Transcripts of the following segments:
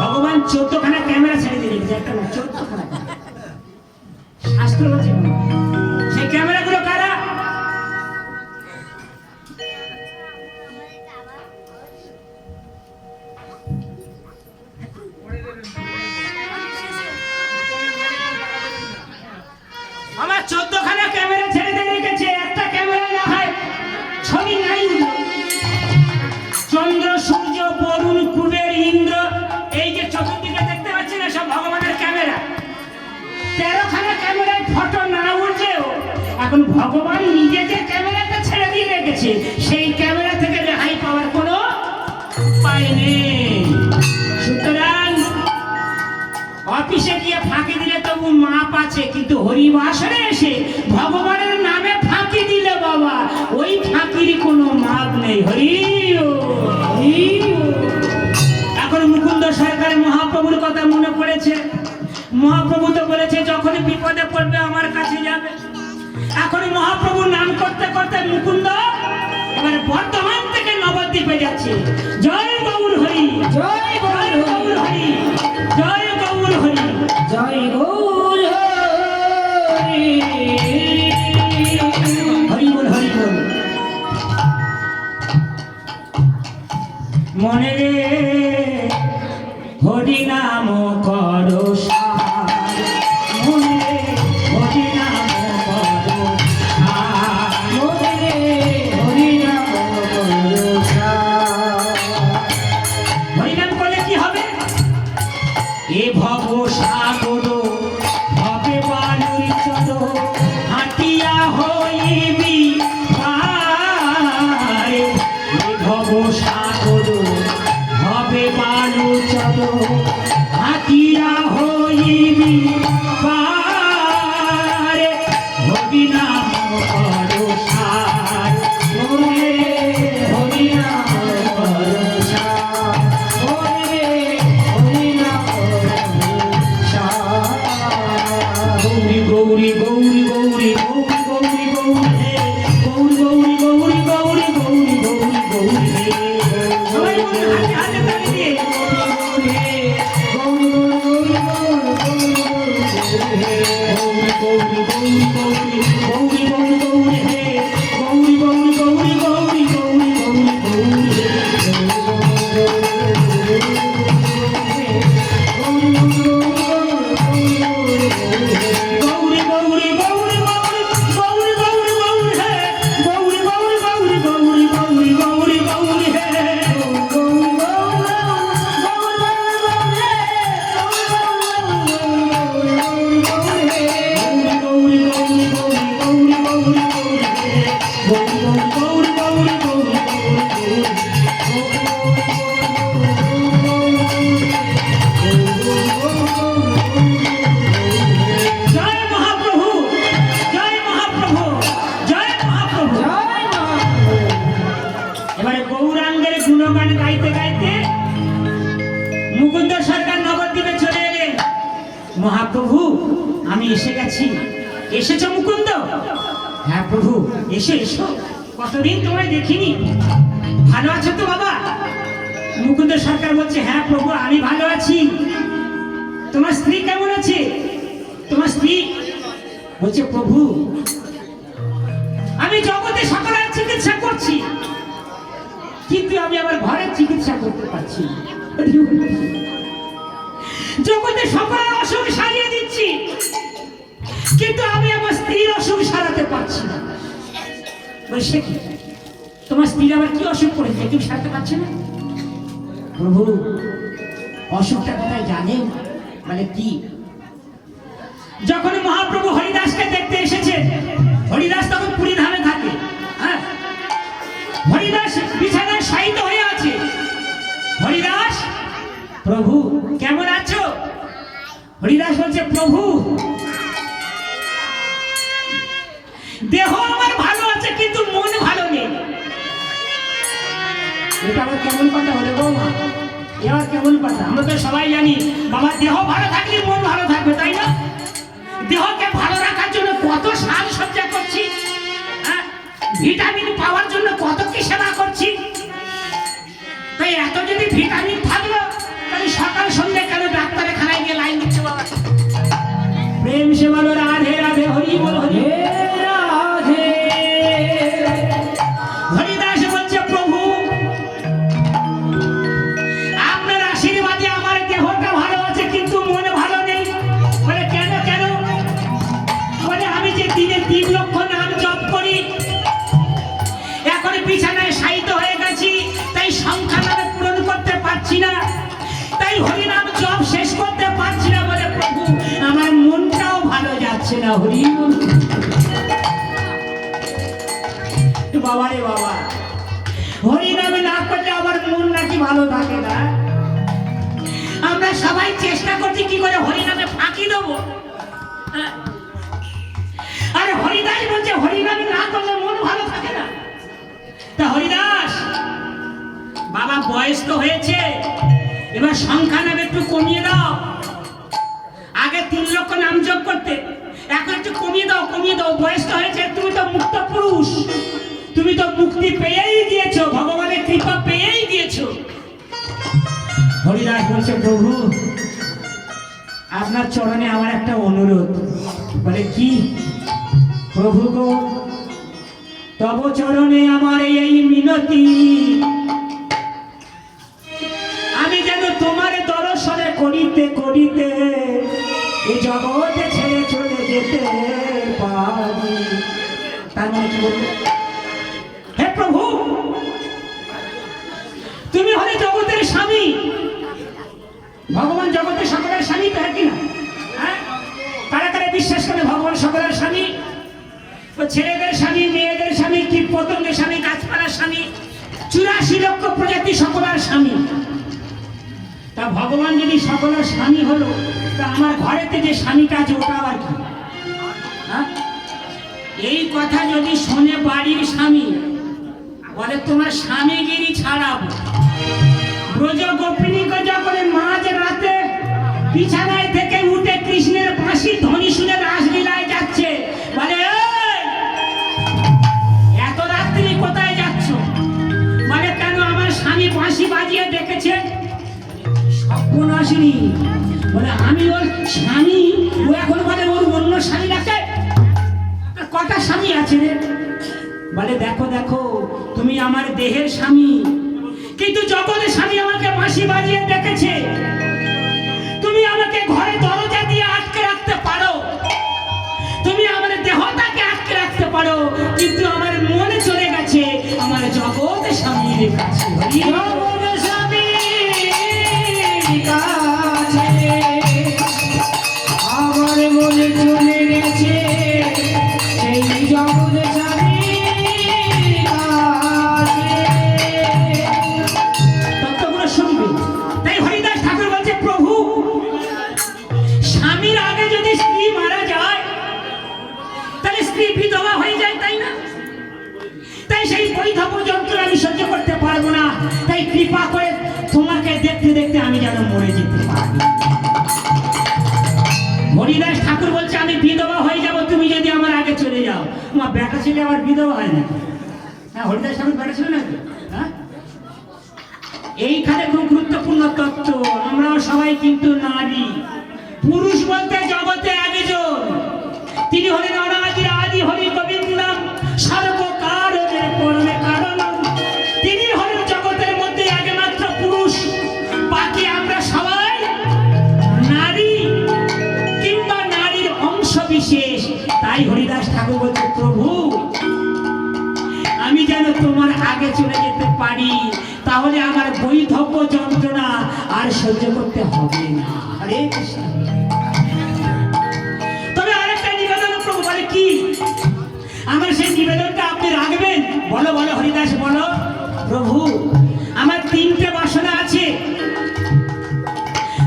ভগবান 14খানা ক্যামেরা ছেড়ে দিয়ে রেখেছে, একটা না 14খানা শাস্ত্র বলছে। সেই ক্যামেরাগুলো কারা? আমার 14খানা ক্যামেরা ছেড়ে দিয়ে রেখেছে, একটা ক্যামেরা না হয় ছবি নাই। চন্দ্র, সূর্য, বরুণ, কুবের, ইন্দ্র, এই যে চতুর্দিকে দেখতে পাচ্ছি না, সব ভগবানের ক্যামেরা। 13খানা ক্যামেরায় ফটো না উঠলেও এখন ভগবান নিজে যে ক্যামেরাটা ছেড়ে দিয়ে রেখেছে, সেই ক্যামেরা থেকে রেহাই পাওয়ার কোনো উপায় নেই। সুতরাং অফিসে গিয়ে ফাঁকি দিলে তবু মাপ আছে, কিন্তু হরিবাসরে এসে ভগবানের নামে ফাঁকি দিলে বাবা ওই ফাঁকির কোনো মাপ নেই। হরি এখন মুকুন্দ সরকার মহাপ্রভুর কথা মনে পড়েছে। মহাপ্রভু তো বলেছে যখন বিপদে পড়বে আমার কাছে যাবে। এখন মহাপ্রভুর নাম করতে করতে মুকুন্দ এবার বর্ধমান থেকে নবদ্বীপে যাচ্ছে। জয় গৌর হরি, জয় গৌর হরি, জয় গৌর হরি, জয় গৌর হরি। হরি বল হরি বল। মনে রে হরি নাম করো সার, মনে রে হরি নাম করো সার, মনে রে হরি নাম করো সার। হরি নাম করলে কি হবে? এ ভব সাগর হবে বালুর চর, হাতিয়া হইবি পার। এ ভব সাগর হবে বালুর চর, হাতিয়া হইবি পার। হরি নাম করো সার, মনে হরি নাম করো সার, মনে হরি নাম করো সার। গৌরী গৌরী গৌরী গৌরী গৌরী গৌরী হে, গৌরী গৌরী গৌরী গৌরী গৌরী গৌরী হে। সবাই বলুন হাতে হাতে তালি দিয়ে, গৌরী গৌরী গৌরী গৌরী গৌরী গৌরী গৌরী গৌরী গৌরী হে, গৌরী গৌরী গৌরী গৌরী গৌরী গৌরী গৌরী হে। এবারে গৌরাঙ্গের গুণগান গাইতে গাইতে মুকুন্দ সরকার নবদ্বীপে চলে এলেন। মহাপ্রভু আমি এসে গেছি। এসেছো মুকুন্দ? হ্যাঁ প্রভু, এসো এসো, কতদিন তোমায় দেখিনি। ভালো আছো তো বাবা? মুকুন্দ সরকার বলছে হ্যাঁ প্রভু আমি ভালো আছি। তোমার স্ত্রী কেমন আছে? তোমার স্ত্রী বলছে প্রভু আমি জগতে সকলের চিকিৎসা করছি, কিন্তু আমি আমার ঘরের চিকিৎসা করতে পারছি না। জগতে সকলের অসুখ সারিয়ে দিচ্ছি, কিন্তু আমি আমার স্ত্রীর অসুখ সারাতে পারছি না। বলছে কি তোমার স্ত্রীর আবার কি অসুখ করেছে কেউ সারতে পারছে না? প্রভু অসুখটা কোথায় জানেন? মানে কি? যখন মহাপ্রভু হরিদাসকে দেখতে এসেছে, হরিদাস তখন পুরী ধামে থাকে। হ্যাঁ, হরিদাস বিছানায় শায়িত হয়ে আছে। হরিদাস প্রভু কেমন আছো? হরিদাস বলছে প্রভু দেহ আমার ভালো আছে কিন্তু মন ভালো নেই। এটা আবার কেমন কথা হলো বৌমা? এবার কেমন কথা? আমরা তো সবাই জানি বাবা দেহ ভালো থাকলে মন ভালো থাকবে, তাই না? দেহকে ভালো রাখার জন্য কত সাজসজ্জা করছি, ভিটামিন পাওয়ার জন্য কত কি সেবা করছি। তাই এত যদি ভিটামিন থাকলো তাহলে সকাল সন্ধ্যে কেন ডাক্তারের খানায় গিয়ে লাইন দিচ্ছে বাবা? প্রেম সে বলো রাধে রাধে হরি বল হরি রাধে। হরিদাস বলছে প্রভু আপনার আশীর্বাদে আমার দেহটা ভালো আছে কিন্তু মন ভালো নেই। বলে কেন কেন? বলে আমি যে দিনে 3 লক্ষ নাম জপ করি, এখন বিছানায় শায়িত হয়ে গেছি, তাই সংখ্যা নামে পূরণ করতে পারছি না, তাই হরিনাম জপ শেষ করতে পারছি না। বলে প্রভু আমার মনটাও ভালো যাচ্ছে না। হরি বাবা রে বাবা, হরিনামে না করলে আমার মন নাকি ভালো থাকে না? আমরা সবাই চেষ্টা করছি কি করে হরিনামে ফাঁকি দেবো। আরে হরিদাস বলছে হরিনামে না করলে মন ভালো থাকে না। তা হরিদাস বাবা বয়স তো হয়েছে, এবার সংখ্যা নাম একটু কমিয়ে দাও। আগে 3 লক্ষ নাম জপ করতে, এখন একটু কমিয়ে দাও কমিয়ে দাও। বয়স তো হয়েছে, তুমি তো মুক্ত পুরুষ, তুমি তো মুক্তি পেয়েই দিয়েছো, ভগবানের কৃপা পেয়েই দিয়েছো। হরিদাস বলছে প্রভু আপনার চরণে আমার একটা অনুরোধ। বলে কি? প্রভু গো, তব চরণে আমার এই মিনতি, আমি যেন তোমার দর্শনে করিতে করিতে এই জগতে ছেড়ে চলে যেতে পারি। তার মানে কি বলবো? হে প্রভু, তুমি হলে জগতের স্বামী। ভগবান জগতের সকলের স্বামী, তো কি না? হ্যাঁ, কারা কারা বিশ্বাস করে ভগবান সকলের স্বামী? ছেলেদের স্বামী, মেয়েদের স্বামী, কীট পতঙ্গের স্বামী, গাছপালার স্বামী, 84 লক্ষ প্রজাতি সকলের স্বামী। তা ভগবান যদি সকলের স্বামী হলো, তা আমার ঘরেতে যে স্বামীটা আছে ওটা আবার কি? হ্যাঁ, এই কথা যদি শোনে বাড়ির স্বামী, বলে তোমার স্বামীগিরি ছাড়াবো। ব্রজ গোপিনীকে যখন মাঝ রাতে বিছানায় থেকে উঠে কৃষ্ণের বাঁশি ধ্বনি শুনে রাসলীলায় যাচ্ছে, বলে এত রাত্রি কোথায় যাচ্ছ? বলে কেন, আমার স্বামী বাঁশি বাজিয়ে ডেকেছে। স্বপ্ন আসেনি, বলে আমি ওর স্বামী, ও এখন বলে ওর অন্য স্বামী ডাকে। কটা স্বামী আছে রে? বলে দেখো দেখো, তুমি আমার দেহের স্বামী, কিন্তু জগতের স্বামী আমাকে বাঁশি বাজিয়ে ডেকেছে। তুমি আমাকে ঘরে দরজা দিয়ে আটকে রাখতে পারো, তুমি আমার দেহটাকে আটকে রাখতে পারো, কিন্তু আমার মনে চলে গেছে আমার জগতের স্বামীর কাছে। জগতের স্বামীর কাছে আমার মনে চলে গেছে সেই জগতের স্বামীর কাছে। তত্ত্বগুলো শুনবে। তাই হরিদাস ঠাকুর বলছে, প্রভু, স্বামীর আগে যদি স্ত্রী মারা যায় তাহলে স্ত্রী বিধবা হয়ে যায়, তাই না? তাই সেই বৈধব্য যন্ত্র আমি সহ্য করতে পারবো না। তাই কৃপা করে তোমাকে দেখতে দেখতে আমি যেন মরে যেতে পারি। হরিদাস ঠাকুর বলছে, আমি বিধবা হয়ে যাব তুমি যদি আমার আগে চলে যাও। আমার বেটা ছেলে আবার বিধবা হয় না? হ্যাঁ, হরিদাস ঠাকুর বেটা ছিল নাকি? হ্যাঁ, এইখানে খুব গুরুত্বপূর্ণ তত্ত্ব। আমরা সবাই কিন্তু নারী। পুরুষ বলতে জগতে একজন, তিনি হলেন অনাদি আদি হরি গোবিন্দম সর্বকারণের পরমে কারণম। তিনি হলেন জগতের মধ্যে একমাত্র পুরুষ, বাকি আমরা সবাই নারী কিংবা নারীর অংশ বিশেষ। তাই হরিদাস ঠাকুর বলছে, প্রভু, আমি যেন তোমার আগে চলে যেতে পারি, তাহলে আমার বৈধব্য যন্ত্রণা আর সহ্য করতে হবে না। হরে কৃষ্ণ। তবে আরেকটা নিবেদন প্রভু। বলে কি? আমার সেই নিবেদনটা আপনি রাখবেন? বলো বলো হরিদাস, বলো। প্রভু, আমার 3টে বাসনা আছে।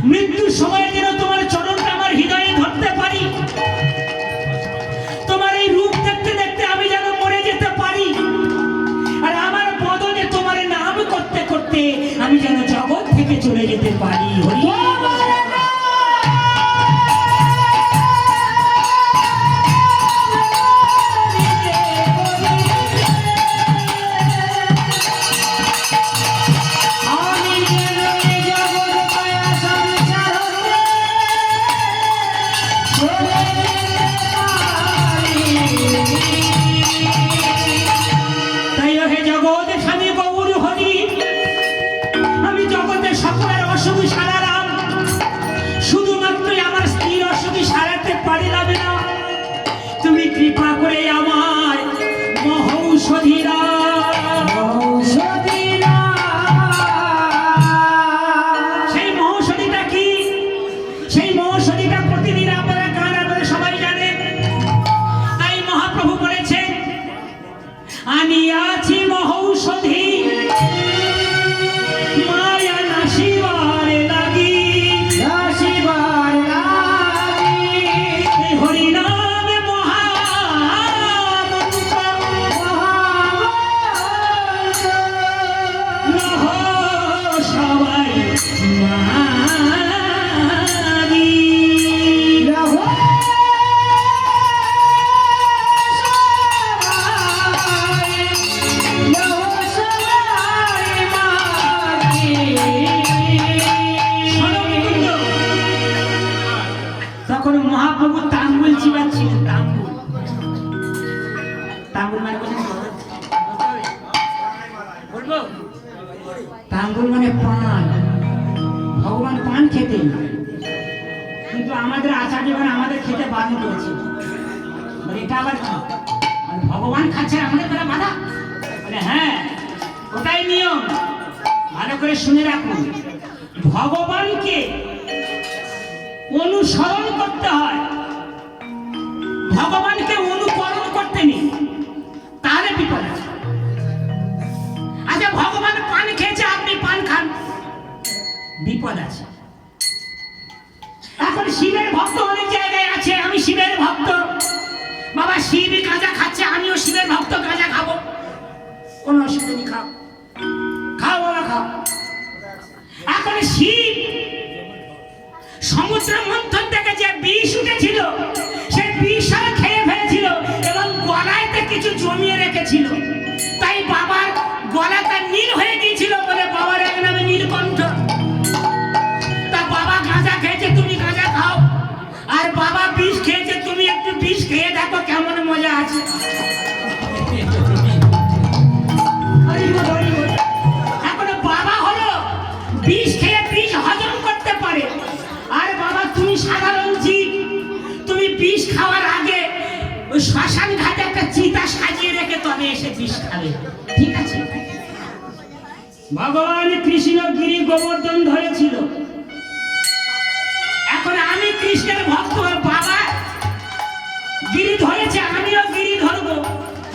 মৃত্যুর সময় যেন তোমার চরণটা আমার হৃদয়ে ধরতে পারি, তোমার এই রূপ দেখতে দেখতে আমি যেন মরে যেতে পারি, আর আমার বদনে তোমার নাম করতে করতে আমি যেন জগৎ থেকে চলে যেতে পারি। হরি কৃপা করে আমার মহৌষধীরা সেই মহৌষধিটা কি? সেই মহৌষধিটা প্রতিদিন আপনারা গান আপনারা সবাই জানেন। তাই মহাপ্রভু বলেছেন, আনিয়াছি মহৌষধি মায়া নাশিবার লাগি, নাশিবার লাগি। হরিনাম তখন মহাপ্রভু তাম্বুল চিবাচ্ছিলেন। তাম্বুল তাম্বুল মানে বোঝেন তো? বলবো তাম্বুল মানে পান। ভগবান পান খেতেন, কিন্তু আমাদের আচার্যগণ আমাদের খেতে বারণ করেছে। বলে এটা আবার কি? মানে ভগবান খাচ্ছে আমাদের তারা বাধা? বলে হ্যাঁ, ওটাই নিয়ম। ভালো করে শুনে রাখুন, ভগবানকে অনুসরণ করতে হয়, ভগবানকে অনুকরণ করতে নেই, তাহলে বিপদ আছে। আচ্ছা, ভগবান পান খেয়েছে, আপনি পান খান, বিপদ আছে। এখন শিবের ভক্ত অনেক জায়গায় আছে, আমি শিবের ভক্ত, বাবা শিব গাঁজা খাচ্ছে, আমিও শিবের ভক্ত, গাঁজা খাবো, কোনো অসুবিধা নেই, খাও খাও বাবা খাও। এখন শিব সমুদ্র মন্থন থেকে যে বিষ উঠেছিল, সে বিষ খেয়ে ফেলেছিল এবং গলায়তে কিছু জমিয়ে রেখেছিল, তাই বাবার গলাটা নীল হয়ে গিয়েছিল বলে বাবার এক নামে নীলকণ্ঠ। তা বাবা গাঁজা খেয়েছে, তুমি গাঁজা খাও, আর বাবা বিষ খেয়েছে, তুমি একটু বিষ খেয়ে দেখো কেমন মজা আছে। এখন বাবা হলো বিষ খেয়ে বিষ হজম করতে পারে, আর বাবা তুমি সাধারণ জীব, তুমি বিষ খাওয়ার আগে ওই শ্মশান ঘাটে একটা চিতা সাজিয়ে রেখে তবে এসে বিষ খাবে, ঠিক আছে? ভগবান কৃষ্ণ গিরি গোবর্ধন ধরেছিল, এখন আমি কৃষ্ণের ভক্ত, বাবা গিরি ধরেছে, আমিও গিরি ধরবো।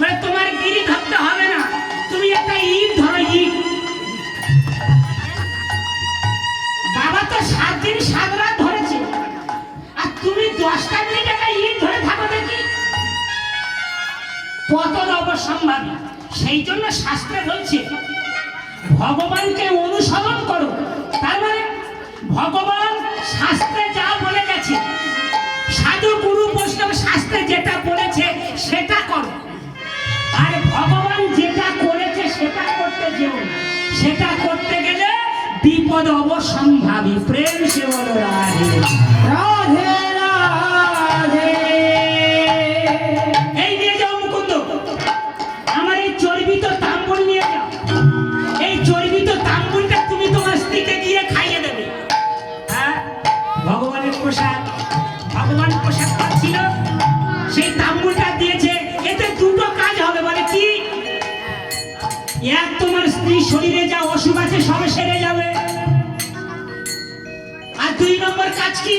মানে তোমার গিরি ধরতে হবে না, তুমি একটা ইট ধরো, ইট। বাবা তো 7 দিন 7 রাত ধরেছে, আর তুমি 10টা মিনিট একটা ইট ধরে থাকো দেখি, পতন অবশ্যম্ভাবী। সেই জন্য শাস্ত্রে বলছে ভগবানকে অনুসরণ করো। তার মানে ভগবান শাস্ত্রে যা বলে গেছে, সাধু গুরু বৈষ্ণব শাস্ত্রে যেটা বলেছে সেটা করো, আর ভগবান যেটা করেছে সেটা করতে যেও না, সেটা করতে গেলে বিপদ অবশ্যম্ভাবী। প্রেম সে বলো রাধে রাধে রাধে। এই নিয়ে যাও মুকুন্দ, আমার এই চর্বিত তাম্বুল নিয়ে যাও, এই চর্বিত তাম্বুলটা তুমি তোমার স্ত্রীকে দিয়ে খাইয়ে দেবে। হ্যাঁ, ভগবানের প্রসাদ, ভগবান প্রসাদ পাচ্ছিল, সেই তাম্বুলটা দিয়েছে, এতে দুটো কাজ হবে। বলে কি? এক, তোমার স্ত্রীর শরীরে যা অসুখ আছে সব সেরে যাবে, আর 2 নম্বর কাজ কি?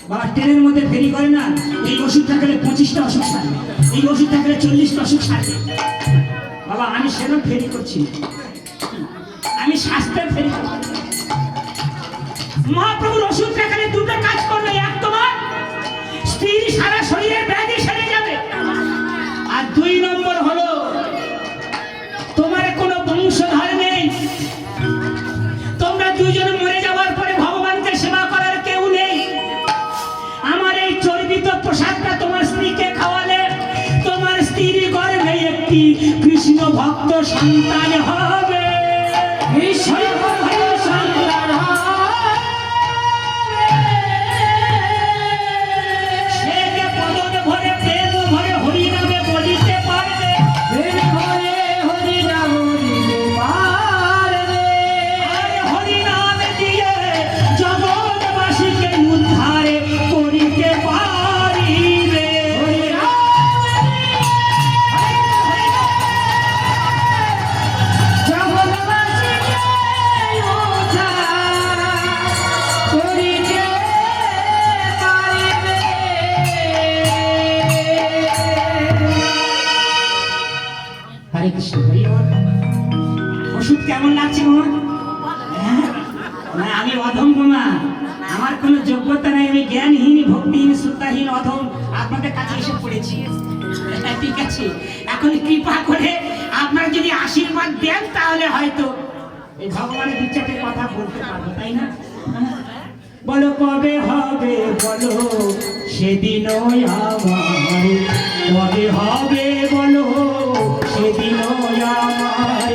বাবা ট্রেনের মধ্যে ফেরি করে না, এই ওষুধটা খেলে 25টা অসুখ সারবে, এই ওষুধটা খেলে 40টা অসুখ সারবে। বাবা আমি সেরকম ফেরি করছি, আমি শাস্ত্রের ফেরি করছি। মহাপ্রভুর ওষুধটা খেলে দুটো কাজ করবে, এক তোমার স্ত্রীর সারা শরীরের ব্যাধি সেরে যাবে, আর 2 নম্বর হলো তোমার কোনো বংশধর নেই, তোমরা দুজন মরে যাওয়ার পরে ভগবানকে সেবা করার কেউ নেই। আমার এই চর্বিত প্রসাদটা তোমার স্ত্রীকে খাওয়ালে তোমার স্ত্রীর গর্ভে একটি কৃষ্ণ ভক্ত সন্তান হবে, কৃষ্ণ ভক্ত সন্তান হবে, সে যে পদন ভরে প্রেম ভরে হরি নামে বলিতে পারবে, প্রেম ভরে হরি নাম বলিতে পারবে, আর হরি নাম দিয়ে জগৎবাসীকে উদ্ধার করিতে পারিবে। হরি নাম জগৎবাসীকে উদ্ধার করিতে পারিবে। হরে কৃষ্ণ, হরি বল। ওষুধ কেমন লাগছে তোমার? হ্যাঁ? না আমি অধম মা, আমার কোনো যোগ্যতা নাই, আমি জ্ঞানহীন, ভক্তিহীন, শ্রদ্ধাহীন, অধম আপনাদের কাছে এসে পড়েছি। ঠিক আছে, এখন কৃপা করে আপনারা যদি আশীর্বাদ দেন তাহলে হয়তো এই ভগবানের 2-4টে কথা বলতে পারবো, তাই না? বলো কবে হবে বলো সেদিন আমার, কবে হবে বলো সেদিন আমার,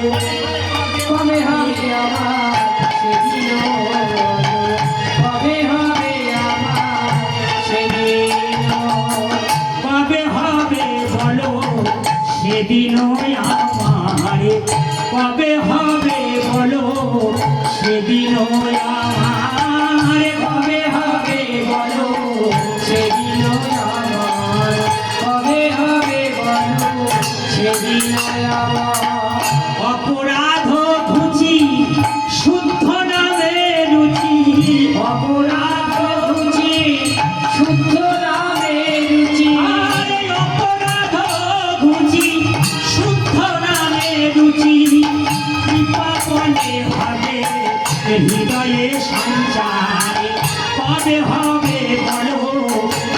কবে হবে আমার সেদিন, কবে হবে আমার সেদিন, কবে হবে বলো ঘরে কবে হবে বলো সেদিন আমার, কবে হবে বলো সেদিন আমার, কবে হবে বলো সেদিন আমার। অপরাধ ঘুচি শুদ্ধ নামে রুচি, অপরাধ ঘুচি শুদ্ধ নামে রুচি, অপরাধ ঘুচি শুদ্ধ নামে রুচি, কৃপা বলে হবে হৃদয়ে সঞ্চার, কবে হবে বলো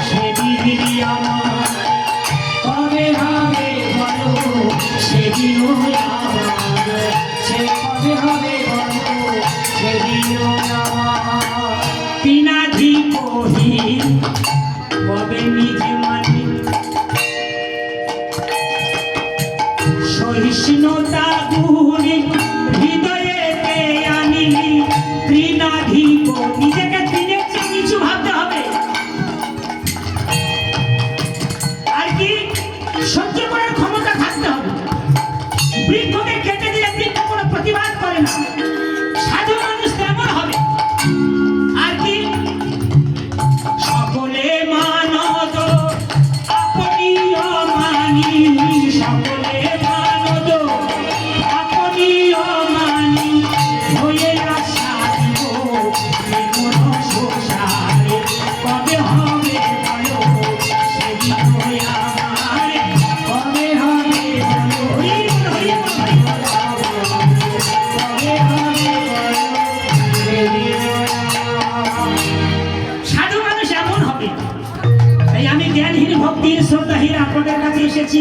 সেদিন আমার, কবে হবে বলো সেদিন আমার, সে কবে হবে বলো সেদিন আমার। তিনাধি কহি কবে নিজে মানি, সহিষ্ণুতা গুণী হৃদয়েতে আনি, তৃণাধিক নিজেকে তৃণের চেয়ে কিছু ভাবতে হবে, আর কি সহ্য করার ক্ষমতা থাকতে হবে। বৃক্ষকে কেটে দিলে বৃক্ষ কোনো প্রতিবাদ করে না, সাধু মানুষ তেমন হবে। আর কি সকলে মানদ আপনি অমানি, সকলে মানদ আপনি অমানি, হয়ে আশা দিব কোন সংসারে, কবে হবে বলো সেদিন আমার, কবে হবে বলো কবে হবে বলো সেদিন আমার। সাধু মানুষ এমন হবে। তাই আমি জ্ঞানহীন ভক্তির শ্রদ্ধাহীন আপনাদের কাছে এসেছি,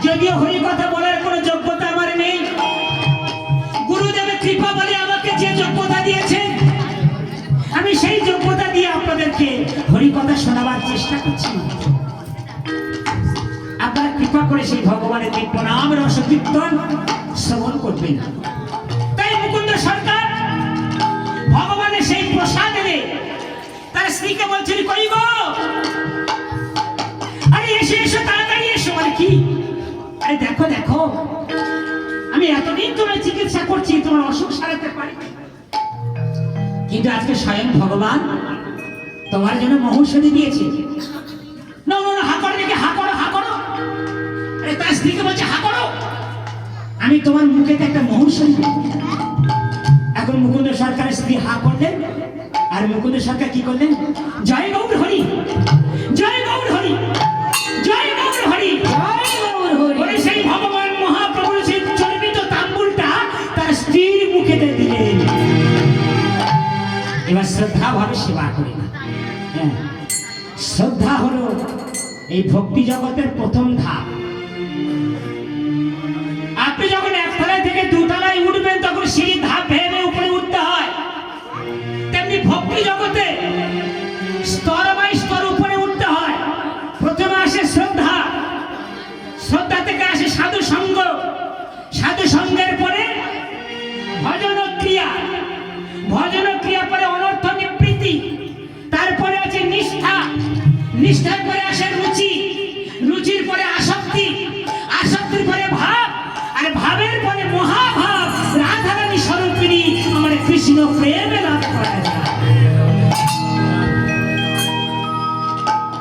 যদিও হরি কথা বলার কোনো যোগ্যতা আমার নেই। গুরুদেবের কৃপা বলে আমাকে যে যোগ্যতা দিয়েছে, আমি সেই যোগ্যতা দিয়ে আপনাদেরকে হরি কথা শোনাবার চেষ্টা করছি। আপনারা কৃপা করে সেই ভগবানের দিব্য নাম রস কীর্তন শ্রবণ করবেন। তাই মুকুন্দ সরকার ভগবানের সেই প্রসাদ এনে তার স্ত্রীকে বলছেন, কই গো, আরে এসে এসো, তাড়াতাড়ি এসো। মানে কি, আরে দেখো দেখো, আমি এতদিন তোমার চিকিৎসা করছি, তোমার অসুখ সারাতে পারি, কিন্তু আজকে স্বয়ং ভগবান তোমার জন্য মহৌষধি দিয়েছে। না না না, হা করো দেখে, হা করো হা করো। আরে তার স্ত্রীকে বলছে, হা করো, আমি তোমার মুখেতে একটা মহৌষধি দেব। এখন মুকুন্দ সরকারের স্ত্রী হা করলেন, আর মুকুন্দ সরকার কি করলেন, জয় গৌর হরি, জয় গৌর হরি, জয় গৌর হরি, জয় গৌর হরি। সেই ভগবান মহাপ্রভুর সেই চর্বিত তাম্বুলটা তার স্ত্রীর মুখেতে দিলেন। এবার শ্রদ্ধা ভাবে সেবা করি না। হ্যাঁ, শ্রদ্ধা হলো এই ভক্তি জগতের প্রথম ধাপ। আপনি যখন একতলায় থেকে দুতলায় উঠবেন, তখন সেই ধাপ ভেবে উপরে উঠতে হয়। তেমনি ভক্তি জগতে স্তর বাই স্তর উপরে উঠতে হয়। প্রথমে আসে শ্রদ্ধা, শ্রদ্ধা থেকে আসে সাধু সঙ্গ, সাধু সঙ্গের পরে ভজন ক্রিয়া, ভজন ক্রিয়া পরে অনর্থ নিবৃত্তি, তারপরে আছে নিষ্ঠা, নিষ্ঠার পরে আসে রুচি, রুচির পরে আসক্তি, আসক্তির পরে ভাব, আর ভাবের পরে মহাভাব, রাধারানী স্বরূপিণী আমার কৃষ্ণ প্রেমে লাভ করা যায়।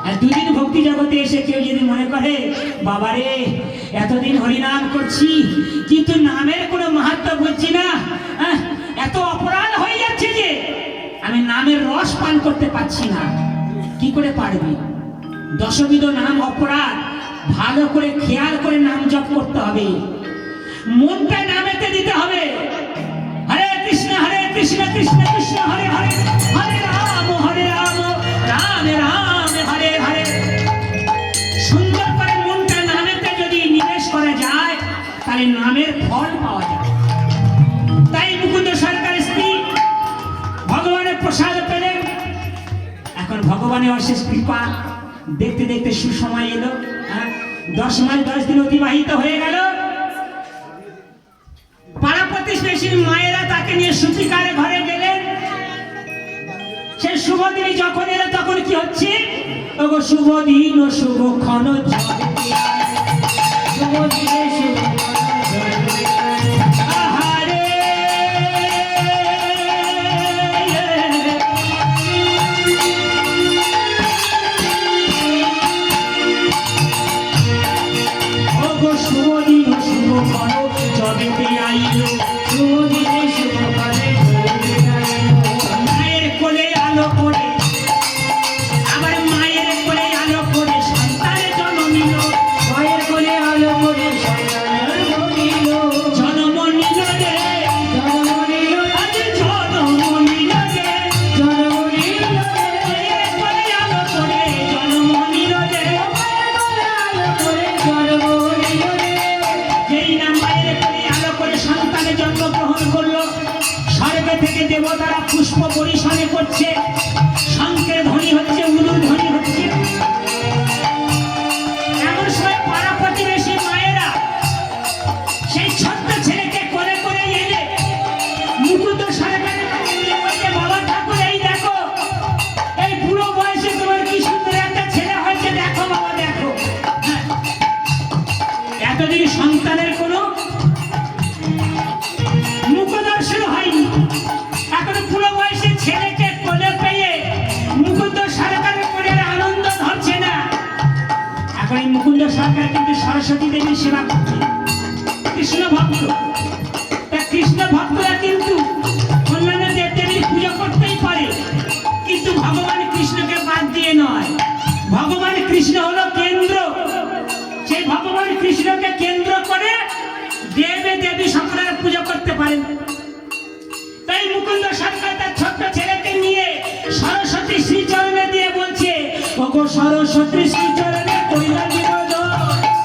আর দুদিন ভক্তি জগতে এসে কেউ যদি মনে করে, বাবারে এতদিন হরিনাম করছি কিন্তু নামের কোনো মাহাত্ম্য বুঝছি না, এত অপরাধ হয়ে যাচ্ছে যে আমি নামের রস পান করতে পারছি না, কি করে পারবি? দশবিধ নাম অপরাধ, ভালো করে খেয়াল করে নাম জপ করতে হবে, মনটা নামেতে দিতে হবে। হরে কৃষ্ণ কৃষ্ণ কৃষ্ণ হরে হরে, হরে রাম রাম রাম হরে হরে। সুন্দর করে মনটা নামেতে যদি নিবেশ করা যায়, তাহলে নামের ফল পাওয়া যায়। তাই মুকুন্দ সরকারের স্ত্রী ভগবানের প্রসাদ পেলেন। এখন ভগবানের অশেষ কৃপা, দেখতে দেখতে সুসময় এলো। 10 মাস 10 দিন অতিবাহিত হয়ে গেল। পাড়া প্রতিবেশীর মায়েরা তাকে নিয়ে সুতিকারে ঘরে গেলেন। সেই শুভ দিন যখন এলো, তখন কি হচ্ছে, ওগো শুভ দিন ও শুভক্ষণ, শুভ দিনে শুভ জগতে আইলো সুদিনে শুভকালে জগতে আইলো। মায়ের কোলে আলো করে, আবার মায়ের কোলে আলো করে সন্তানের জন্ম নিল। মায়ের কোলে আলো করে সন্তানের জন্ম নিল। জন্ম নিল রে, জন্ম নিল, আজ জন্ম নিল রে। জন্ম নিল রে। মায়ের কোলে আলো করে জন্ম নিল রে। মায়ের কোলে আলো করে জন্ম নিল রে। যেই না মায়ের কোলে আলো করে সন্তানের জন্মগ্রহণ করলো, স্বর্গ থেকে দেবতারা পুষ্প পরিশনে করছে, শঙ্খের ধ্বনি হচ্ছে, উলুর ধ্বনি হচ্ছে। এমন সময় পাড়া প্রতিবেশী মায়েরা সেই ছোট্ট ছেলেকে কোলে করে এলে মুকুন্দ সরকারের কাছে নিয়ে বলছে, বাবা ঠাকুর এই দেখো, এই বুড়ো বয়সে তোমার কি সুন্দর একটা ছেলে হয়েছে, দেখো বাবা দেখো। হ্যাঁ, এতদিন সন্তানের কোনো মুখদর্শন হয়নি, এখন বুড়ো বয়সে ছেলেকে কোলে পেয়ে মুকুন্দ সরকারের মনের আনন্দ ধরছে না। এখন এই মুকুন্দ সরকার কিন্তু সরস্বতী দেবীর সেবা করছে, কৃষ্ণ ভক্ত। তা কৃষ্ণ ভক্তরা কিন্তু অন্যান্য দেবদেবীর পুজো করতেই পারে, কিন্তু ভগবান কৃষ্ণকে বাদ দিয়ে নয়। ভগবান কৃষ্ণ হলো কেন্দ্র, সেই ভগবান কৃষ্ণকে কেন্দ্র করে দেবে দেবী সকলের পুজো করতে পারেন। তাই মুকুন্দ সরকার তার ছোট্ট ছেলেকে নিয়ে সরস্বতী শ্রীচরণে দিয়ে বলছে, ওগো সরস্বতী শ্রীচরণে কইলা নিবেদন।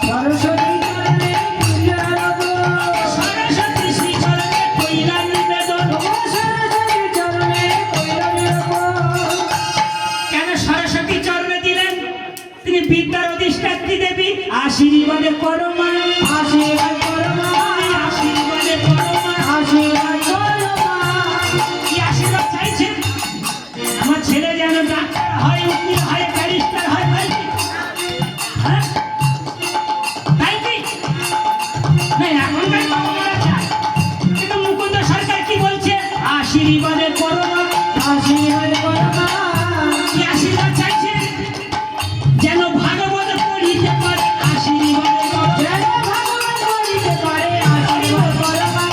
সরস্বতী চরণে পূজারত। সরস্বতী শ্রীচরণে কইলা নিবেদন। সরস্বতী চরণে কইলা নিবেদন। কেন সরস্বতী চরণে দিলেন? তিনি বিদ্যার অধিষ্ঠাত্রী দেবী, আশীর্বাদে করো মা, আশীর্বাদ করো মা। আশীর্বাদে করো মা। আশীর্বাদ করো মা। কি আশীর্বাদ চাইছেন? আমার ছেলে যেন ডাক্তার হয়, উকিল হয়, ব্যারিস্টার হয়, তাই কি? হ্যাঁ? তাই কি? না, এখনকার বাবা-মারা চায়। কিন্তু মুকুন্দ সরকার কি বলছে? আশীর্বাদে করো মা। আশীর্বাদ করো মা। কি আশীর্বাদ চাইছে? যেন ভাগবত পড়িতে পারে, আশীর্বাদ করো। যেন ভগবান করিতে পারে, আশীর্বাদ করো মা।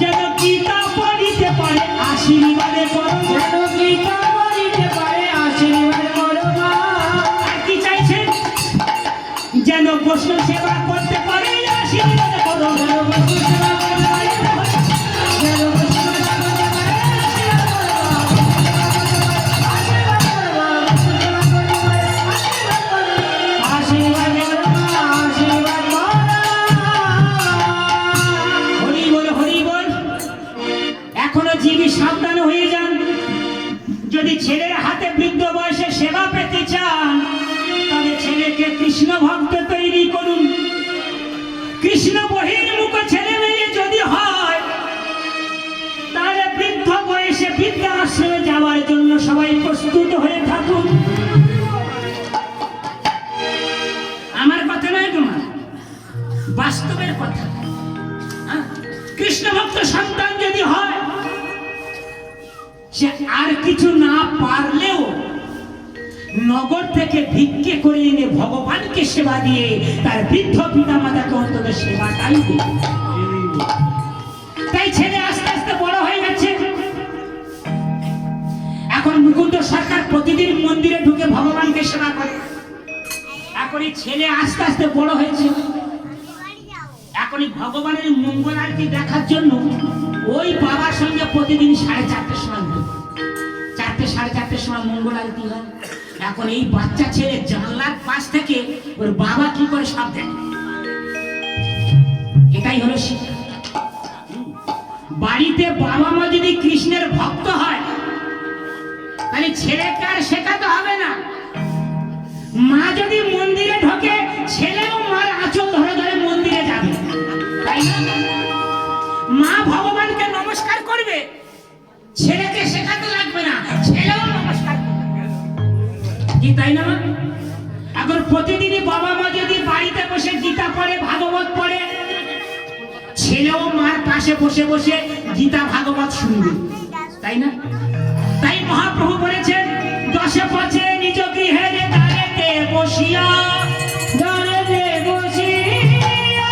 যেন গীতা পড়িতে পারে, আশীর্বাদে করো। যেন গীতা পড়িতে পারে, আশীর্বাদ করো মা। আর কি চাইছেন? যেন বৈষ্ণব সেবা করতে পারে, আশীর্বাদ করো। যেন বস্তু সেবা করতে পারে, যেন বস্তু সেবা করতে পারে, আশীর্বাদ করো মা। আশীর্বাদ করো মা। বস্তু সেবা করতে পারে, আশীর্বাদ করো মা। আশীর্বাদ করো মা। আশীর্বাদ করো। হরি বল, হরি বল। এখনো জীবী সাবধান হয়ে যান। যদি ছেলের হাতে বৃদ্ধ বয়সে সেবা পেতে চান, তবে ছেলেকে কৃষ্ণ ভক্ত তৈরি করুন। কৃষ্ণ বহির্মুখ ছেলে মেয়ে যদি হয়, তাহলে বৃদ্ধ বয়সে বৃদ্ধ আশ্রমে যাওয়ার জন্য সবাই প্রস্তুত হয়ে থাকুন। আমার কথা নয় তোমার, বাস্তবের কথা। কৃষ্ণ ভক্ত সন্তান যদি হয়, সে আর কিছু না পারলেও নগর থেকে ভিক্ষে করে এনে ভগবানকে সেবা দিয়ে তার বৃদ্ধ পিতা মাতাকে অন্তত সেবাটাই দিবে। তাই ছেলে আস্তে আস্তে বড় হয়ে গেছে। এখন মুকুন্দ সরকার প্রতিদিন মন্দিরে ঢুকে ভগবানকে সেবা করে। এখন এই ছেলে আস্তে আস্তে বড় হয়েছে। এখন এই ভগবানের মঙ্গল আরতি দেখার জন্য ওই বাবার সঙ্গে প্রতিদিন 4:30 সময়, 4:30 সময় মঙ্গল আরতি হয়। এখন এই বাচ্চা ছেলে জানলার পাশ থেকে ওর বাবা কি করে সব দেখে। এটাই হলো শিক্ষা। বাড়িতে বাবা মা যদি কৃষ্ণের ভক্ত হয়, তাহলে ছেলেকে আর শেখাতে হবে না। মা যদি মন্দিরে ঢোকে, ছেলেও মার আঁচল ধরে ধরে মন্দিরে যাবে, তাই না? মা ভগবানকে নমস্কার করবে, ছেলেকে শেখাতে লাগবে না, ছেলেও নমস্কার করবে। কি তাই না? এখন প্রতিদিনই বাবা মা যদি বাড়িতে বসে গীতা পড়ে, ভাগবত পড়ে, ছেলেও মার পাশে বসে বসে গীতা ভাগবত শুনবে, তাই না? তাই মহাপ্রভু বলেছেন, 10 পথে নিজ গৃহে দাঁড়াতে বসিয়া, দাঁড়াতে বসিয়া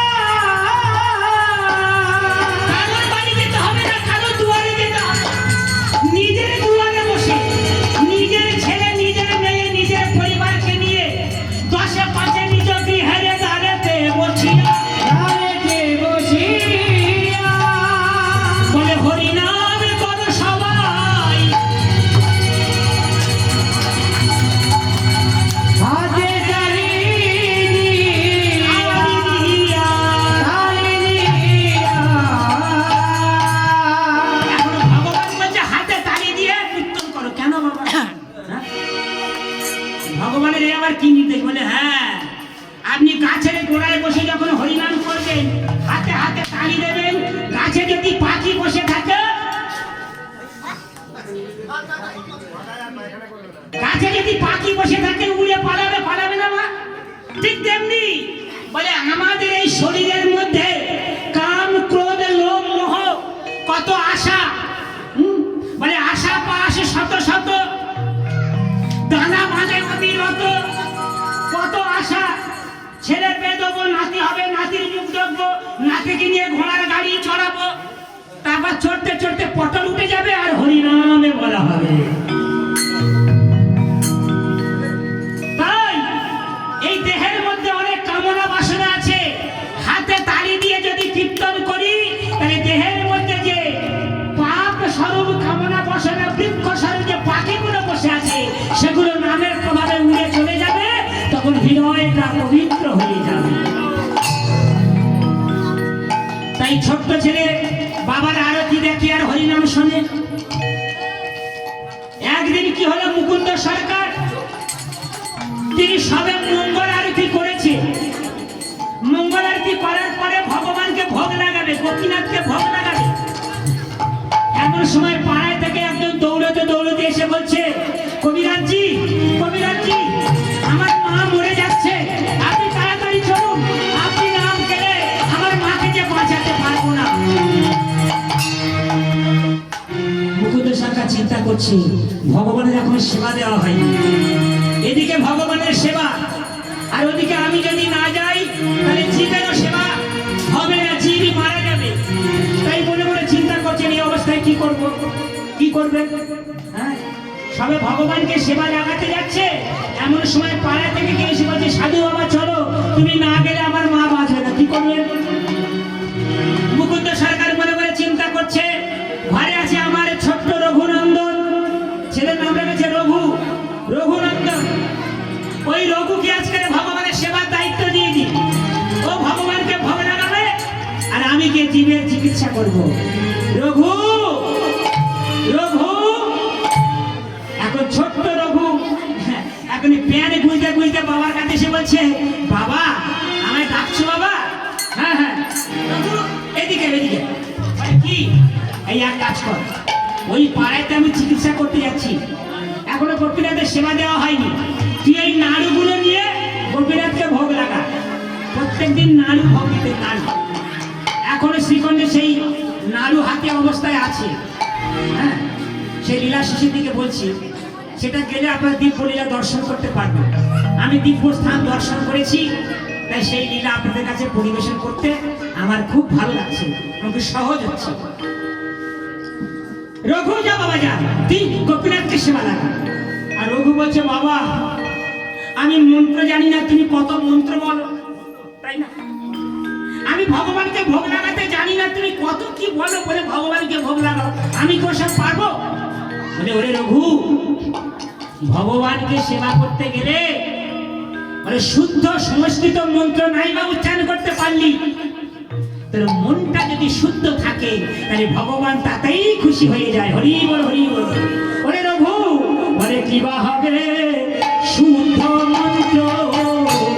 যদি পাখি বসে থাকে উড়ে পালাবে, পালাবে না মা? ঠিক তেমনি বলে আমাদের এই শরীরের মধ্যে কাম, ক্রোধ, লোভ, মোহ, কত আশা, বলে আশা পাশ শত শত, দানা বাঁধে অবিরত, কত আশা। ছেলে পেয়ে দেবো, নাতি হবে, নাতির মুখ দেখবো, নাতিকে নিয়ে ঘোড়ার গাড়ি চড়াবো, তারপর চড়তে চড়তে পটল উঠে যাবে আর হরিনামে বলা হবে। তাই এই দেহের মধ্যে অনেক কামনা বাসনা আছে। হাতে তালি দিয়ে যদি কীর্তন করি, তাহলে দেহের মধ্যে যে পাপ স্বরূপ কামনা বাসনা, বৃক্ষ স্বরূপ যে পাখিগুলো বসে আছে, সেগুলো নামের প্রভাবে উড়ে চলে যাবে, তখন হৃদয়টা পবিত্র হয়ে যাবে। তাই ছোট্ট ছেলে বাবার আরতি দেখে আর হরিনাম শোনে। একদিন কি হলো, মুকুন্দ সরকার তিনি সবে মঙ্গল আরতি করেছে। মঙ্গল আরতি করার পরে ভগবানকে ভোগ লাগাবে, গোপীনাথকে ভোগ লাগাবে। এমন সময় পাড়ায় থেকে একজন দৌড়তে দৌড়তে এসে বলছে, কবিরাজজি, কবিরাজজি, আমার মা মরে যাচ্ছে, আপনি তাড়াতাড়ি চলুন, আপনি না গেলে আমার মাকে যে বাঁচাতে পারবো না। মুকুন্দ সরকার চিন্তা করছি, ভগবানের এখন সেবা দেওয়া হয়নি, এদিকে ভগবানের সেবা, আর ওদিকে আমি যদি না যাই তাহলে জীবেরও সেবা হবে না, জীবই মারা যাবে। তাই মনে মনে চিন্তা করছেন এই অবস্থায় কি করব, কি করবেন? হ্যাঁ, সবে ভগবানকে সেবা লাগাতে যাচ্ছে, এমন সময় পাড়া থেকে কে এসে বলছে, সাধু বাবা চলো, তুমি না গেলে আমার মা বাঁচবে না, কি করবেন? মুকুন্দ সরকার মনে মনে চিন্তা করছে, ঘরে আছে আমার ছোট্ট রঘুনন্দন, ছেলের নাম রেখেছে রঘু, রঘুনন্দন। ওই রঘুকে আজকে ভগবানের সেবার দায়িত্ব দিয়ে দিই, ও ভগবানকে ভোগ লাগাবে আর আমি গিয়ে জীবের চিকিৎসা করব। রঘু, রঘু, এখন ছোট্ট রঘু এখন প্যানে গুঁজতে গুঁজতে বাবার কাছে এসে বলছে, বাবা আমায় ডাকছো বাবা? হ্যাঁ হ্যাঁ, রঘু এদিকে এদিকে। কি? এই এক কাজ কর, ওই পাড়াতে আমি চিকিৎসা করতে যাচ্ছি, এখনো গোপীনাথের সেবা দেওয়া হয়নি, তুই এই নাড়ুগুলো নিয়ে গোপীনাথকে ভোগ লাগা। প্রত্যেকদিন নাড়ু ভোগ দিতে, নাড়ু এখনো শ্রীখণ্ডে সেই নাড়ু হাতে অবস্থায় আছে। হ্যাঁ, সেই লীলা শেষের দিকে বলছি, সেটা গেলে আপনার দিব্য লীলা দর্শন করতে পারবেন। আমি দিব্য স্থান দর্শন করেছি, তাই সেই লীলা আপনাদের কাছে পরিবেশন করতে আমার খুব ভালো লাগছে, আমাকে সহজ হচ্ছে। রঘু যা বাবা যা, তুই গোপীনাথকে সেবা লাগা। আর রঘু বলছে, বাবা আমি মন্ত্র জানি না, তুমি কত মন্ত্র বলো, তাই না? আমি ভগবানকে ভোগ লাগাতে জানি না, তুমি কত কি বলো, বলে ভগবানকে ভোগ লাগাও, আমি কি ওসব পারবো? বলে, ওরে রঘু, ভগবানকে সেবা করতে গেলে বলে শুদ্ধ সংস্কৃত মন্ত্র নাই বা উচ্চারণ করতে পারলি, তোর মনটা যদি শুদ্ধ থাকে তাহলে ভগবান তাতেই খুশি হয়ে যায়। হরি বল, হরি বল। ওরে রঘু, বলে কি বা হবে শুদ্ধ মন্ত্র,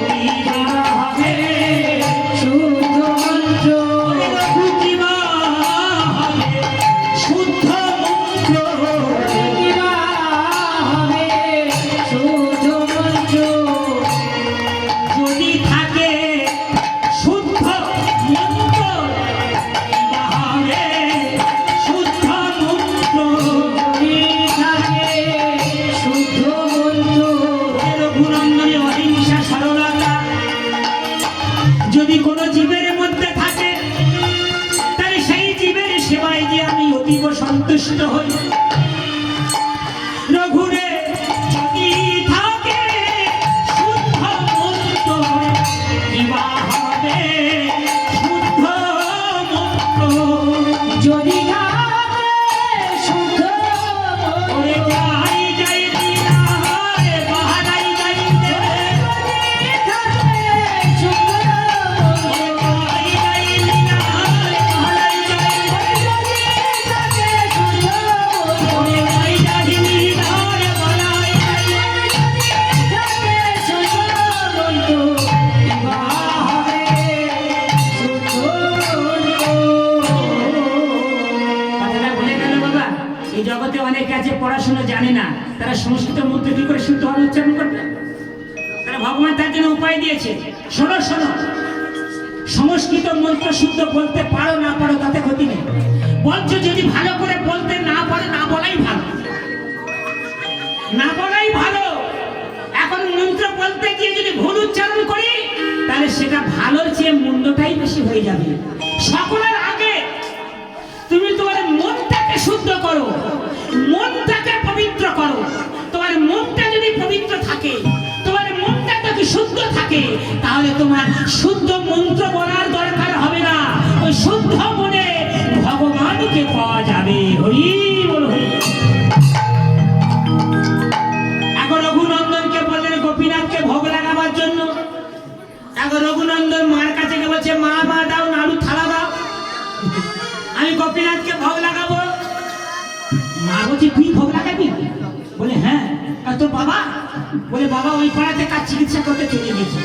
কি বা হবে শুদ্ধ মন্ত্র, ওরে রঘু কি বা হবে শুদ্ধ মন্ত্র, কি বা হবে শুদ্ধ মন্ত্র, যদি থাকে শুদ্ধ মন্ত্র, কি বা হবে শুদ্ধ মন্ত্র, যদি থাকে শুদ্ধ মন্ত্র। রঘুনন্দনের অহিংসা সরলতা যদি কোনো জীবের মধ্যে থাকে, তাহলে সেই জীবের সেবায় যে আমি অতীব সন্তুষ্ট হই। রঘুরে যদি থাকে শুদ্ধ মন্ত্র, কি বা হবে শুদ্ধ মন্ত্র, যদি থাকে শুদ্ধ মন্ত্র, ওরে যাই যাই দিনায় বাহারাই যাইতে, যদি থাকে শুদ্ধ মন্ত্র, যাই যাই দিনায় বাহারাই যাইতে, যদি থাকে শুদ্ধ মন্ত্র, মধ্যে অনেকে আছে পড়াশোনা জানে না, তারা সংস্কৃত মন্ত্র কি করে শুদ্ধভাবে উচ্চারণ করবে? তারা ভগবান তার জন্য উপায় দিয়েছে। শোনো শোনো, সংস্কৃত মন্ত্র শুদ্ধ বলতে পারো না পারো তাতে ক্ষতি নেই, বলছো যদি ভালো করে বলতে না পারো না বলাই ভালো, না বলাই ভালো। এখন মন্ত্র বলতে গিয়ে যদি ভুল উচ্চারণ করি তাহলে সেটা ভালোর চেয়ে মন্দটাই বেশি হয়ে যাবে। সকলের আগে তুমি তোমার মনটাকে শুদ্ধ করো, মনটাকে পবিত্র করো। তোমার মনটা যদি পবিত্র থাকে, তোমার মনটা যদি শুদ্ধ থাকে, তাহলে তোমার শুদ্ধ মন্ত্র বলার দরকার হবে না। ওই শুদ্ধ মনে ভগবানকে পাওয়া যাবে। হরি বল হরি। এখন রঘুনন্দনকে বললেন গোপীনাথকে ভোগ লাগাবার জন্য। এখন রঘুনন্দন মার কাছে গিয়ে বলছে, মা মা দাও, নাড়ু থালা দাও, আমি গোপীনাথকে ভোগ লাগাবো। মা বলছে, তুই ভোগ লাগাবি? বলে হ্যাঁ। আর তোর বাবা? বলে বাবা ওই পাড়াতে কাজ চিকিৎসা করতে চলে গেছে।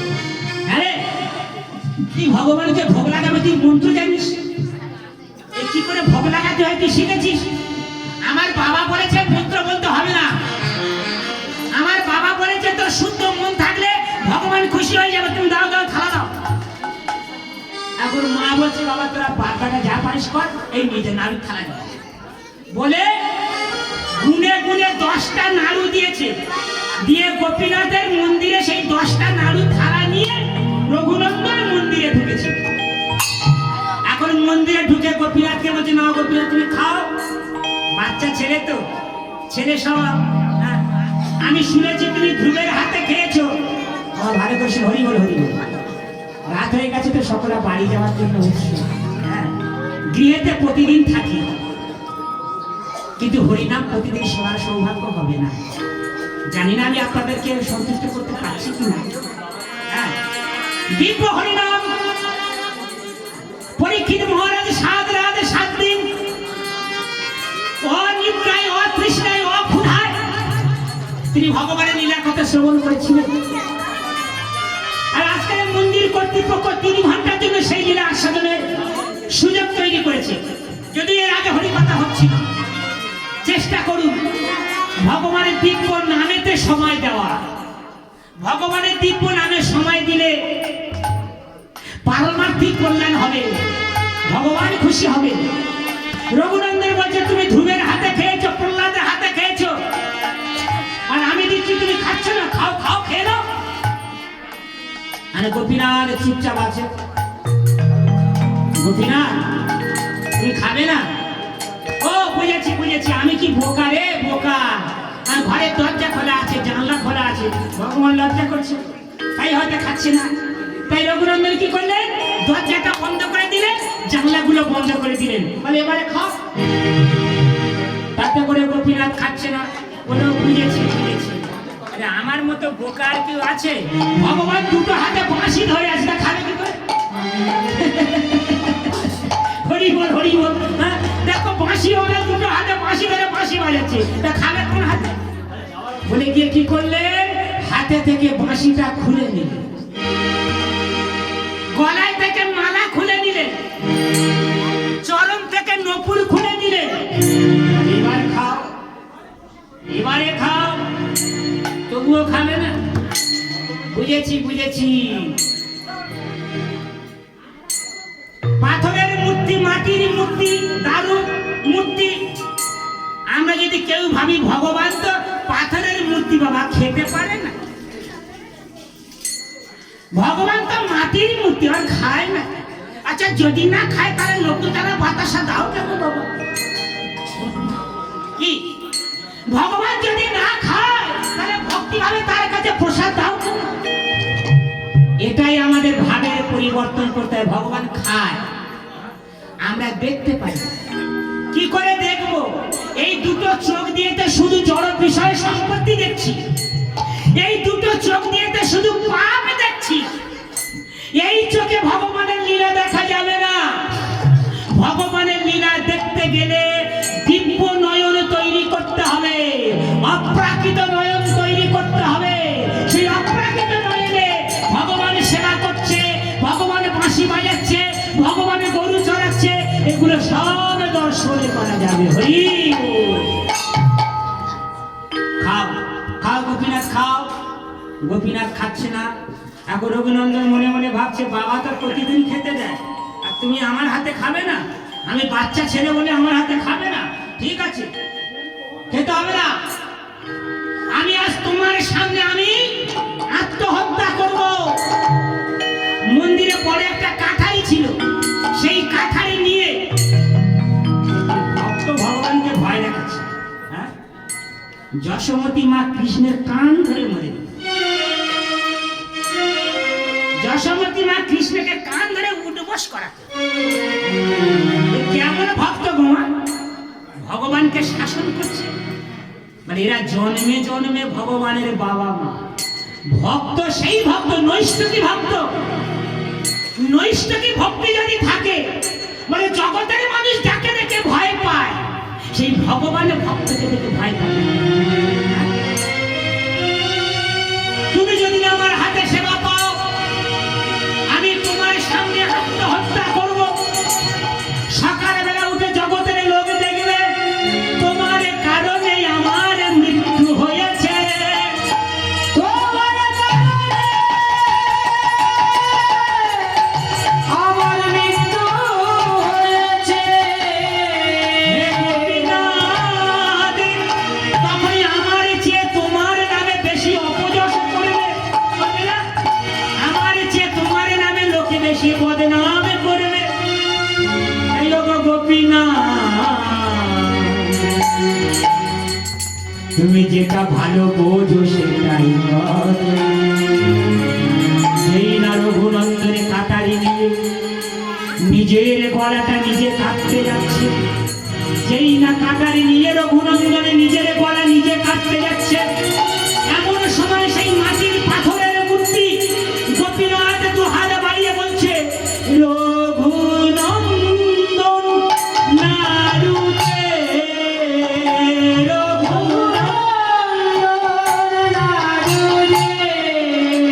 আরে তুই ভগবানকে ভোগ লাগাবে, তুই মন্ত্র জানিস? কি করে ভোগ লাগাতে হয় তুই শিখেছিস? আমার বাবা বলেছে মন্ত্র বলতে হবে না, আমার বাবা বলেছে তোর শুদ্ধ মন থাকলে ভগবান খুশি হয়ে যাবে, তুমি দাও দাও থালা দাও। এখন মা বলছে, বাবা তোরা বাচ্চাটা যা পারিস কর, এই নিজে নাড়ু থালা দাও। বলে গুনে গুনে 10টা নাড়ু দিয়েছে, দিয়ে গোপীনাথের মন্দিরে সেই 10টা নাড়ু থালা নিয়ে রঘুনন্দন মন্দিরে ঢুকেছে। এখন মন্দিরে ঢুকে গোপীনাথকে বলছে, না গোপীনাথ তুমি খাও, বাচ্চা ছেলে তো, ছেলে সব। আমি শুনেছি তুমি ধ্রুবের হাতে খেয়েছো। ভালো করছে, হরি বল হরি বল। রাত হয়ে গেছে তো, সকলে বাড়ি যাওয়ার জন্য উঠছে। গৃহেতে প্রতিদিন থাকি, কিন্তু হরিনাম প্রতিদিন শোনার সৌভাগ্য হবে না। জানি না আমি আপনাদেরকে সন্তুষ্ট করতে পারছি কিনা। দিব্য হরিনাম পরীক্ষিত মহারাজ 7 রাত 7 দিন অনিদ্রায়, অতৃষ্ণায়, অক্ষুধায় তিনি ভগবানের লীলা কথা শ্রবণ করেছিলেন। আর আজকের মন্দির কর্তৃপক্ষ 3 ঘন্টার জন্য সেই লীলা আস্বাদনের সুযোগ তৈরি করেছে। যদি এর আগে হরিকথা হচ্ছিল, চেষ্টা করুন ভগবানের দিব্য নামেতে সময় দেওয়া। ভগবানের দিব্য নামে সময় দিলে পারমার্থিক কল্যাণ হবে, ভগবান খুশি হবে। রঘুনন্দন বলছে, তুমি ধ্রুবের হাতে খেয়েছো, প্রহ্লাদের হাতে খেয়েছো, আর আমি দিচ্ছি তুমি খাচ্ছ না, খাও খাও, খেয়ে নাও। আরে গোপীনাথ চুপচাপ আছে। গোপীনাথ তুমি খাবে না? ও বুঝেছি বুঝেছি, আমি কি বোকা রে বোকা। ঘরের দরজা খোলা আছে, জানলা খোলা আছে, ভগবান লজ্জা করছে তাই হয়তো খাচ্ছে না। তাই রঘুনন্দন কি করলেন? দরজাটা বন্ধ করে দিলেন, জানলাগুলো বন্ধ করে দিলেন, বলে এবারে খাও। তাতে করে গোপীনাথ খাচ্ছে না। বলে বুঝেছি বুঝেছি, আমার মতো বোকা আর কেউ আছে? ভগবান দুটো হাতে বাঁশি ধরে আছে, তা খাবে কি করে? হরি বল হরি বল। দেখো বাঁশি ওরা দুটো হাতে বাঁশি ধরে বাঁশি বাজাচ্ছে, তা খাবে কোন হাতে? বলে গিয়ে কি করলেন? হাতে থেকে বাঁশিটা খুলে নিলেন, গলায় থেকে মালা খুলে নিলেন, চরণ থেকে নপুর খুলে নিলেন। এবার খাও, এবারে খাও। তবুও খাবে না। বুঝেছি বুঝেছি, পাথরের মূর্তি, মাটির মূর্তি, দারু মূর্তি। আমরা যদি কেউ ভাবি ভগবান তো পাথরের মূর্তি, বাবা খেতে পারে না। ভগবান তো মাটির মূর্তি, আর খায় না। আচ্ছা যদি না খায় তাহলে লোক তারা বাতাসা দাও কেন বাবা? কি ভগবান যদি না খায় তাহলে ভক্তি ভাবে তার কাছে প্রসাদ দাও কেন? এটাই আমাদের ভাবের পরিবর্তন করতে হয়। ভগবান খায়, আমরা দেখতে পাই। কি করে দেখবো? এই দুটো চোখ দিয়ে তো শুধু জড় বিষয় সম্পত্তি দেখছি, এই দুটো চোখ দিয়ে তো শুধু পাপ দেখছি। এই চোখে ভগবানের লীলা দেখা যাবে না। ভগবানের লীলা দেখতে গেলে দিব্য নয়ন তৈরি করতে হবে, অপ্রাকৃত নয়ন তৈরি করতে হবে। সেই অপ্রাকৃত নয়নে ভগবান সেবা করছে, ভগবান বাঁশি বাজাচ্ছে, ভগবান গরু চড়াচ্ছে, এগুলো সব দর্শনে করা যাবে। হরি গোপীনাথ খাচ্ছে না। এখন রঘুনন্দন মনে মনে ভাবছে বাবা তো প্রতিদিন খেতে দেয়, আর তুমি আমার হাতে খাবে না? আমি বাচ্চা ছেলে বলে আমার হাতে খাবে না? ঠিক আছে, খেতে হবে না। আমি আজ তোমার সামনে আমি আত্মহত্যা করব। মন্দিরে পরে একটা কাঠারি ছিল, সেই কাঠারি নিয়ে ভক্ত ভগবানকে ভয় দেখাচ্ছে। হ্যাঁ, যশোমতী মা কৃষ্ণের কান ধরে মরে দিল। যশোমতী মা কৃষ্ণকে কান ধরে উঠবস করাতে। কেমন ভক্ত গোমা ভগবানকে শাসন করছে, মানে এরা জন্মে জন্মে ভগবানের বাবা মা। ভক্ত সেই ভক্ত নৈষ্ঠকী ভক্ত। নৈষ্ঠকী ভক্তি যদি থাকে, মানে জগতের মানুষ যাকে দেখে ভয় পায়, সেই ভগবানের ভক্তকে দেখে ভয় পায়। তুমি যদি আমার হাতে সেবা পাও, আমি তোমার সামনে আত্মহত্যা করব। সকালবেলা উঠে জগতের লোক দেখবে তোমার কারণে আমার মৃত্যু হয়েছে। তোমার কারণে আমার মৃত্যু হয়েছে। হে গোপীনাথ, তখনই আমার চেয়ে তোমার নামে বেশি অপযশ করবে। বলবে না? আমার চেয়ে তোমার নামে লোকে বেশি বদনাম করবে। এই গো গোপীনাথ, তুমি যেটা ভালো বোঝো সেটাই করো। যেই না রঘুনন্দনে কাটারি নিয়ে নিজের গলাটা নিজে কাটতে যাচ্ছে, যেই না কাটারি নিয়ে রঘুনন্দনে নিজের গলা নিজে কাটতে যাচ্ছে, এমন সময় সেই মাটির পাথরের মূর্তি গোপীনাথ দুহাত বাড়িয়ে বলছে, রঘুনন্দন নারুতে,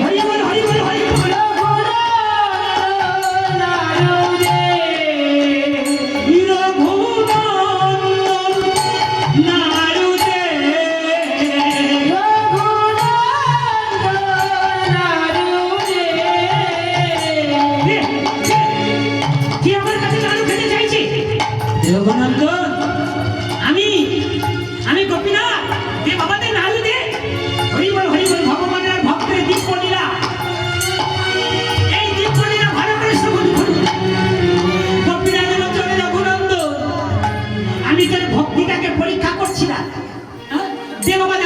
হরি বল, হরি বল, হরি বল। রঘুনন্দন নারুতে, কি আমার কাছে নাড়ু খেতে চাইছে? রঘুনন্দন, আমি গোপীনাথ, দে বাবা দে।